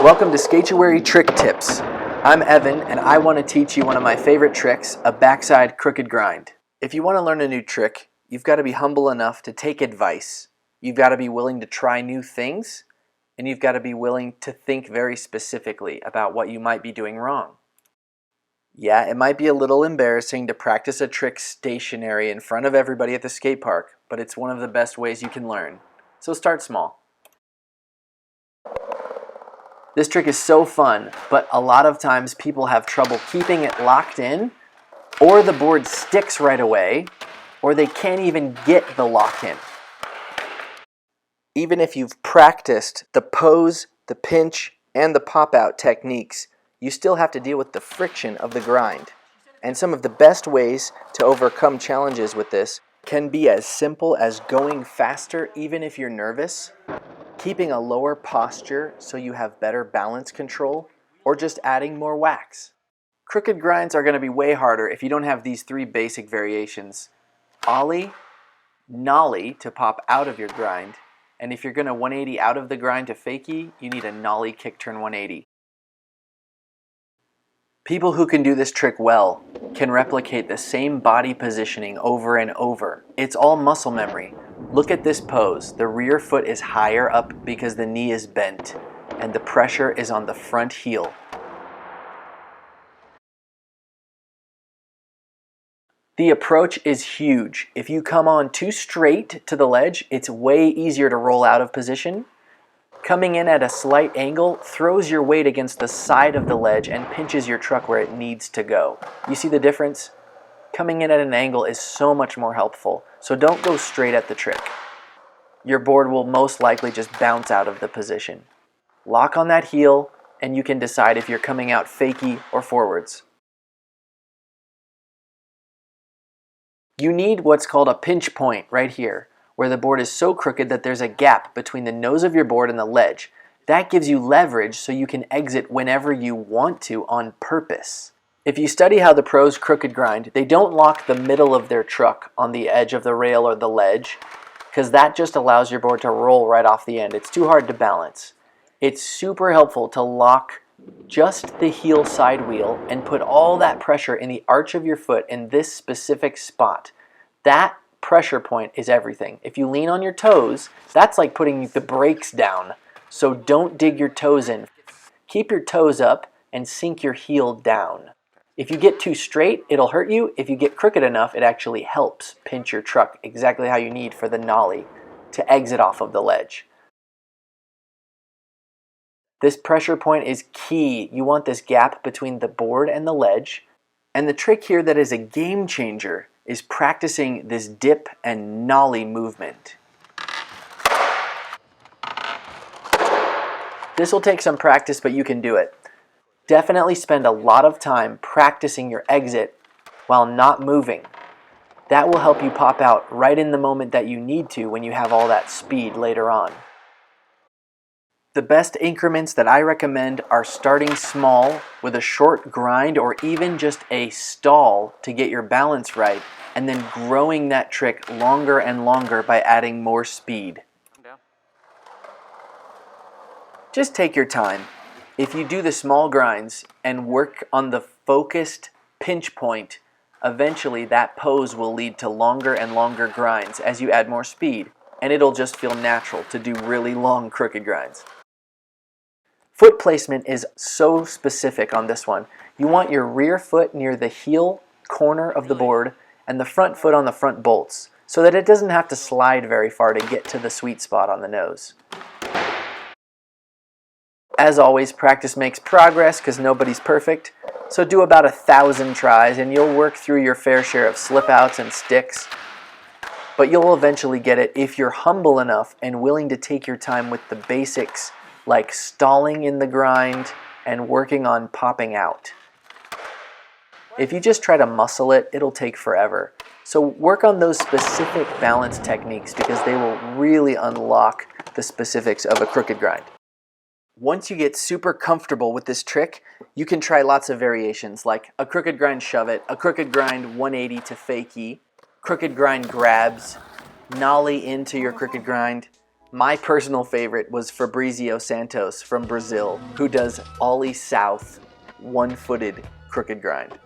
Welcome to Skatuary Trick Tips. I'm Evan and I want to teach you one of my favorite tricks, a backside crooked grind. If you want to learn a new trick, you've got to be humble enough to take advice. You've got to be willing to try new things, and you've got to be willing to think very specifically about what you might be doing wrong. Yeah, it might be a little embarrassing to practice a trick stationary in front of everybody at the skate park, but it's one of the best ways you can learn. So start small. This trick is so fun, but a lot of times people have trouble keeping it locked in, or the board sticks right away, or they can't even get the lock in. Even if you've practiced the pose, the pinch, and the pop-out techniques, you still have to deal with the friction of the grind. And some of the best ways to overcome challenges with this can be as simple as going faster even if you're nervous, keeping a lower posture so you have better balance control, or just adding more wax. Crooked grinds are going to be way harder if you don't have these three basic variations: ollie, nollie to pop out of your grind, and if you're going to 180 out of the grind to fakie, you need a nollie kick turn 180. People who can do this trick well can replicate the same body positioning over and over. It's all muscle memory. Look at this pose. The rear foot is higher up because the knee is bent, and the pressure is on the front heel. The approach is huge. If you come on too straight to the ledge, it's way easier to roll out of position. Coming in at a slight angle throws your weight against the side of the ledge and pinches your truck where it needs to go. You see the difference? Coming in at an angle is so much more helpful, so don't go straight at the trick. Your board will most likely just bounce out of the position. Lock on that heel, and you can decide if you're coming out fakie or forwards. You need what's called a pinch point right here, where the board is so crooked that there's a gap between the nose of your board and the ledge. That gives you leverage so you can exit whenever you want to on purpose. If you study how the pros crooked grind, they don't lock the middle of their truck on the edge of the rail or the ledge, because that just allows your board to roll right off the end. It's too hard to balance. It's super helpful to lock just the heel side wheel and put all that pressure in the arch of your foot in this specific spot. That pressure point is everything. If you lean on your toes, that's like putting the brakes down. So don't dig your toes in. Keep your toes up and sink your heel down. If you get too straight, it'll hurt you. If you get crooked enough, it actually helps pinch your truck exactly how you need for the nollie to exit off of the ledge. This pressure point is key. You want this gap between the board and the ledge. And the trick here that is a game changer is practicing this dip and nollie movement. This will take some practice, but you can do it. Definitely spend a lot of time practicing your exit while not moving. That will help you pop out right in the moment that you need to when you have all that speed later on. The best increments that I recommend are starting small with a short grind or even just a stall to get your balance right, and then growing that trick longer and longer by adding more speed. Just take your time. If you do the small grinds and work on the focused pinch point, eventually that pose will lead to longer and longer grinds as you add more speed, and it'll just feel natural to do really long crooked grinds. Foot placement is so specific on this one. You want your rear foot near the heel corner of the board and the front foot on the front bolts so that it doesn't have to slide very far to get to the sweet spot on the nose. As always, practice makes progress because nobody's perfect, so do about 1,000 tries and you'll work through your fair share of slip outs and sticks, but you'll eventually get it if you're humble enough and willing to take your time with the basics like stalling in the grind and working on popping out. If you just try to muscle it, it'll take forever. So work on those specific balance techniques because they will really unlock the specifics of a crooked grind. Once you get super comfortable with this trick, you can try lots of variations like a crooked grind shove it, a crooked grind 180 to fakie, crooked grind grabs, nollie into your crooked grind, My personal favorite was Fabrizio Santos from Brazil, who does ollie south, one-footed crooked grind.